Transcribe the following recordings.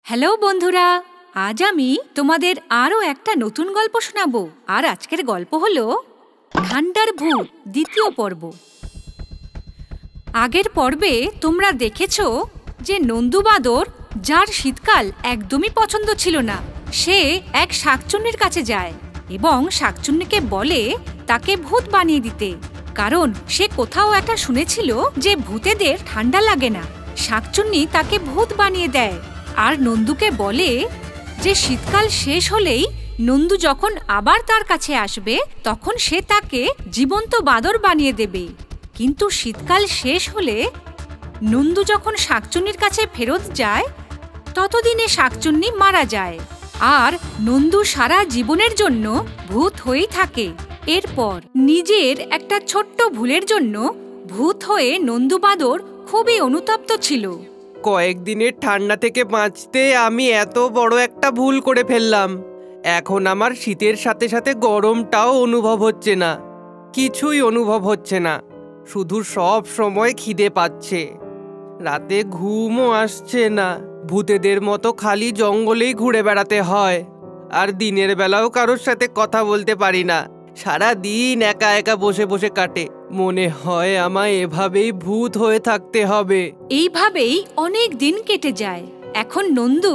Hello বন্ধুরা, আজ আমি তোমাদের আরো একটা নতুন গল্প শোনাবো। আর আজকের গল্প হলো ঠান্ডার ভূত দ্বিতীয় পর্ব। আগের পর্বে তোমরা দেখেছো যে নন্দু বাঁদর, যার শীতকাল একদমই পছন্দ ছিল না, সে এক শাকচুন্নির কাছে যায় এবং শাকচুন্নিকে বলে তাকে ভূত বানিয়ে দিতে, কারণ সে কোথাও একটা শুনেছিল যে ভূতেদের ঠান্ডা লাগে না। শাকচুন্নি তাকে ভূত বানিয়ে দেয় আর নন্দুকে বলে যে শীতকাল শেষ হলেই নন্দু যখন আবার তার কাছে আসবে তখন সে তাকে জীবন্ত বাঁদর বানিয়ে দেবে। কিন্তু শীতকাল শেষ হলে নন্দু যখন শাকচুন্নির কাছে ফেরত যায় ততদিনে শাকচুন্নি মারা যায় আর নন্দু সারা জীবনের জন্য ভূত হয়েই থাকে। এরপর নিজের একটা ছোট্ট ভুলের জন্য ভূত হয়ে নন্দু বাঁদর খুবই অনুতপ্ত ছিল। কয়েকদিনের ঠান্ডা থেকে বাঁচতে আমি এত বড় একটা ভুল করে ফেললাম। এখন আমার শীতের সাথে সাথে গরমটাও অনুভব হচ্ছে না, কিছুই অনুভব হচ্ছে না, শুধু সব সময় খিদে পাচ্ছে, রাতে ঘুমও আসছে না। ভূতেদের মতো খালি জঙ্গলেই ঘুরে বেড়াতে হয় আর দিনের বেলাও কারোর সাথে কথা বলতে পারি না, সারা দিন একা একা বসে বসে কাটে। মনে হয় আমায় এভাবেই ভূত হয়ে থাকতে হবে। এইভাবেই অনেক দিন কেটে যায়। এখন নন্দু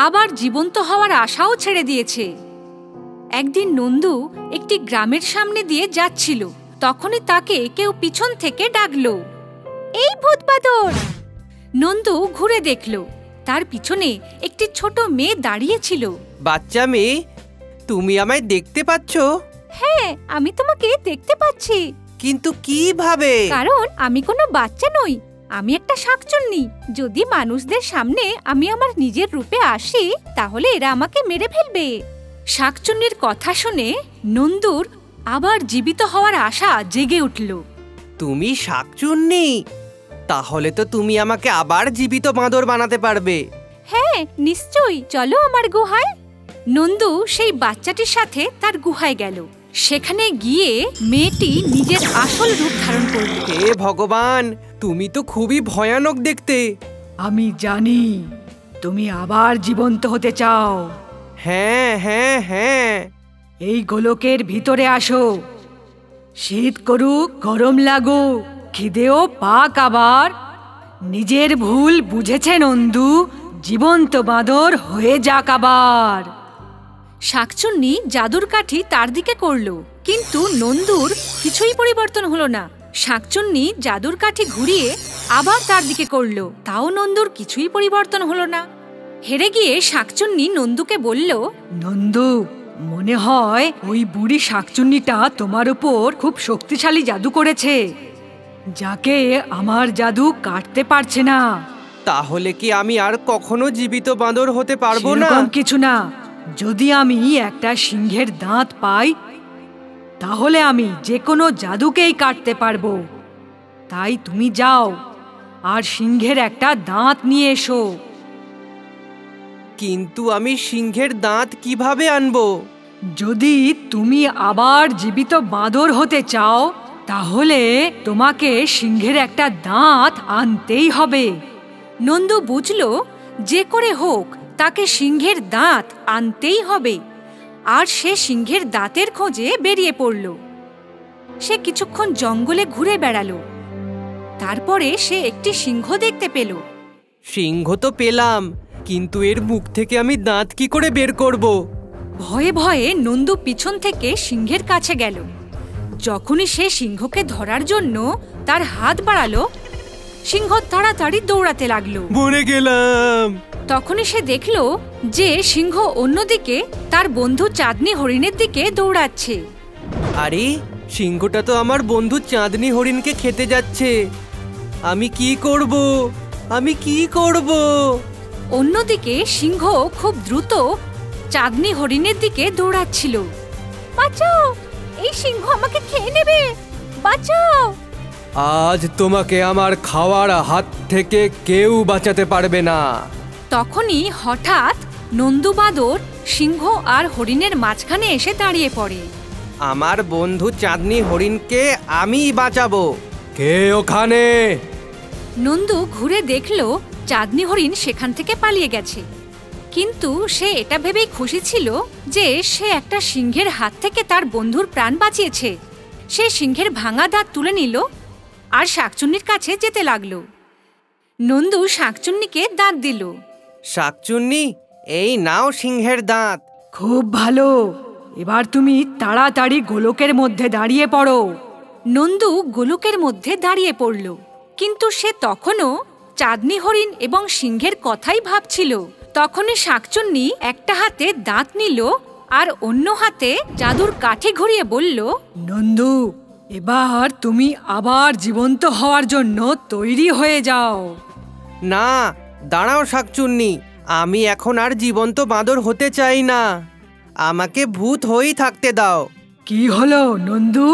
আবার জীবন্ত হওয়ার আশাও ছেড়ে দিয়েছে। একদিন নন্দু একটি গ্রামের সামনে দিয়ে যাচ্ছিল, তখনই তাকে কেউ পিছন থেকে ডাকলো, এই ভূত বাঁদর। নন্দু ঘুরে দেখলো তার পিছনে একটি ছোট মেয়ে দাঁড়িয়ে ছিল। বাচ্চা মেয়ে, তুমি আমায় দেখতে পাচ্ছ? হ্যাঁ, আমি তোমাকে দেখতে পাচ্ছি। কিন্তু কিভাবে? কারণ আমি কোনো বাচ্চা নই, আমি একটা শাকচুন্নি। যদি মানুষদের সামনে আমি আমার নিজের রূপে আসি তাহলে এরা আমাকে মেরে ফেলবে। শাকচুন্নির কথা শুনে নন্দুর আবার জীবিত হওয়ার আশা জেগে উঠল। তুমি শাকচুন্নি? তাহলে তো তুমি আমাকে আবার জীবিত বাঁদর বানাতে পারবে। হ্যাঁ নিশ্চয়ই, চলো আমার গুহায়। নন্দু সেই বাচ্চাটির সাথে তার গুহায় গেল। সেখানে গিয়ে মেয়েটি নিজের আসল রূপ ধারণ করল। হে ভগবান, তুমি তো খুবই ভয়ানক দেখতে। আমি জানি তুমি আবার জীবন্ত হতে চাও। হ্যাঁ হ্যাঁ হ্যাঁ। এই গোলকের ভিতরে আসো। শীত করুক, গরম লাগুক, খিদেও পাক আবার। নিজের ভুল বুঝেছে নন্দু, জীবন্ত বাঁদর হয়ে যাক আবার। শাকচুন্নি জাদুর কাঠি তার দিকে করলো, কিন্তু নন্দুর কিছুই পরিবর্তন হলো না। শাকচুন্নি জাদুর কাঠি ঘুরিয়ে আবার তার দিকে করলো, তাও নন্দুর কিছুই পরিবর্তন হলো না। হেরে গিয়ে শাকচুন্নি নন্দুকে বলল, নন্দু, মনে হয় ওই বুড়ি শাকচুন্নিটা তোমার উপর খুব শক্তিশালী জাদু করেছে, যাকে আমার জাদু কাটতে পারছে না। তাহলে কি আমি আর কখনো জীবিত বাঁদর হতে পারবো না? সেরকম কিছু না। যদি আমি একটা সিংহের দাঁত পাই তাহলে আমি যে কোনো জাদুকেই কাটতে পারবো। তাই তুমি যাও আর সিংহের একটা দাঁত নিয়ে এসো। কিন্তু আমি সিংহের দাঁত কিভাবে আনবো? যদি তুমি আবার জীবিত বাঁদর হতে চাও তাহলে তোমাকে সিংহের একটা দাঁত আনতেই হবে। নন্দু বুঝল যে করে হোক তাকে সিংহের দাঁত আনতেই হবে, আর সে সিংহের দাঁতের খোঁজে বেরিয়ে পড়ল। সে কিছুক্ষণ জঙ্গলে ঘুরে বেড়ালো, তারপরে সে একটি সিংহ দেখতে পেল। সিংহ তো পেলাম, কিন্তু এর মুখ থেকে আমি দাঁত কি করে বের করব? ভয়ে ভয়ে নন্দু পিছন থেকে সিংহের কাছে গেল। যখনই সে সিংহকে ধরার জন্য তার হাত বাড়ালো, সিংহ তাড়াতাড়ি দৌড়াতে লাগলো। মরে গেলাম। তখনই সে দেখলো যে সিংহ অন্যদিকে তার বন্ধু চাঁদনি হরিণের দিকে দৌড়াচ্ছে। আরে, সিংহটা তো আমার বন্ধু চাঁদনি হরিণকে খেতে যাচ্ছে। আমি কি করব? আমি কি করব? অন্যদিকে সিংহ খুব দ্রুত চাঁদনি হরিণের দিকে দৌড়াচ্ছিল। বাঁচাও, এই সিংহ আমাকে খেয়ে নেবে, বাঁচাও। আজ তোমাকে আমার খাওয়ার হাত থেকে কেউ বাঁচাতে পারবে না। তখনই হঠাৎ নন্দু বাঁদর সিংহ আর হরিণের মাঝখানে এসে দাঁড়িয়ে পড়ে। আমার বন্ধু চাঁদনি হরিণকে আমি বাঁচাবো, কে ওখানে? নন্দু ঘুরে দেখল চাঁদনি হরিণ সেখান থেকে পালিয়ে গেছে। কিন্তু সে এটা ভেবেই খুশি ছিল যে সে একটা সিংহের হাত থেকে তার বন্ধুর প্রাণ বাঁচিয়েছে। সে সিংহের ভাঙা দাঁত তুলে নিল আর শাকচুন্নির কাছে যেতে লাগলো। নন্দু শাকচুন্নিকে দাঁত দিল। শাকচুন্নি, এই নাও সিংহের দাঁত। খুব ভালো, এবার তুমি তাড়াতাড়ি গোলকের মধ্যে দাঁড়িয়ে পড়ো। নন্দু গোলকের মধ্যে দাঁড়িয়ে পড়ল, কিন্তু সে তখনও চাঁদনি হরিণ এবং সিংহের কথাই ভাবছিল। তখনই শাকচুন্নি একটা হাতে দাঁত নিল আর অন্য হাতে জাদুর কাঠি ঘুরিয়ে বলল, নন্দু, এবার তুমি আবার জীবন্ত হওয়ার জন্য তৈরি হয়ে যাও। না, দাঁড়াও শাকচুন্নি, আমি এখন আর জীবন্ত বাঁদর হতে চাই না। আমাকে ভূত হয়েই থাকতে দাও। কি হলো নন্দু?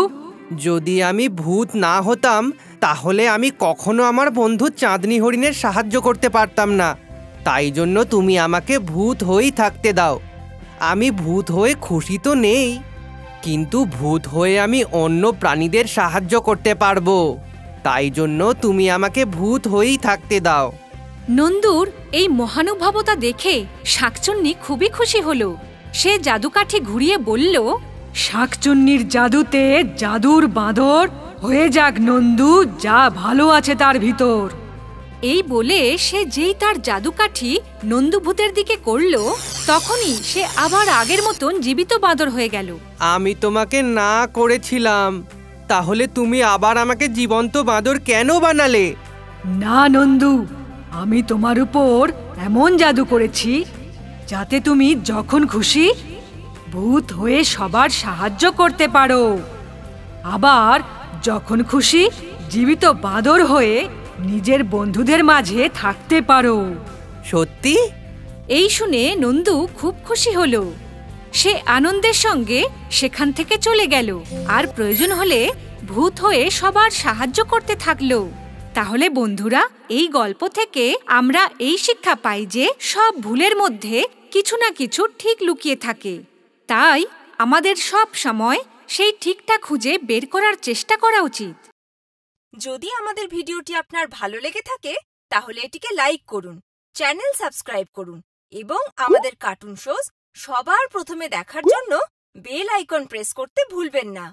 যদি আমি ভূত না হতাম তাহলে আমি কখনো আমার বন্ধু চাঁদনি হরিণের সাহায্য করতে পারতাম না। তাই জন্য তুমি আমাকে ভূত হয়েই থাকতে দাও। আমি ভূত হয়ে খুশি তো নেই, কিন্তু ভূত হয়ে আমি অন্য প্রাণীদের সাহায্য করতে পারবো। তাই জন্য তুমি আমাকে ভূত হয়েই থাকতে দাও। নন্দুর এই মহানুভবতা দেখে শাকচুন্নি খুবই খুশি হলো। সে জাদুকাঠি ঘুরিয়ে বলল, শাকচুন্নির জাদুতে জাদুর বাঁদর হয়ে যাক নন্দু, যা ভালো আছে তার ভিতর। এই বলে সে যেই তার জাদুকাঠি নন্দু ভূতের দিকে করল, তখনই সে আবার আগের মতন জীবিত বাঁদর হয়ে গেল। আমি তোমাকে না করেছিলাম, তাহলে তুমি আবার আমাকে জীবন্ত বাঁদর কেন বানালে? না নন্দু, আমি তোমার উপর এমন জাদু করেছি যাতে তুমি যখন খুশি ভূত হয়ে সবার সাহায্য করতে পারো, আবার যখন খুশি জীবিত বাঁদর হয়ে নিজের বন্ধুদের মাঝে থাকতে পারো। সত্যি? এই শুনে নন্দু খুব খুশি হলো। সে আনন্দের সঙ্গে সেখান থেকে চলে গেল আর প্রয়োজন হলে ভূত হয়ে সবার সাহায্য করতে থাকলো। তাহলে বন্ধুরা, এই গল্প থেকে আমরা এই শিক্ষা পাই যে সব ভুলের মধ্যে কিছু না কিছু ঠিক লুকিয়ে থাকে। তাই আমাদের সব সময় সেই ঠিকটা খুঁজে বের করার চেষ্টা করা উচিত। যদি আমাদের ভিডিওটি আপনার ভালো লেগে থাকে তাহলে এটিকে লাইক করুন, চ্যানেল সাবস্ক্রাইব করুন এবং আমাদের কার্টুন শোজ সবার প্রথমে দেখার জন্য বেল আইকন প্রেস করতে ভুলবেন না।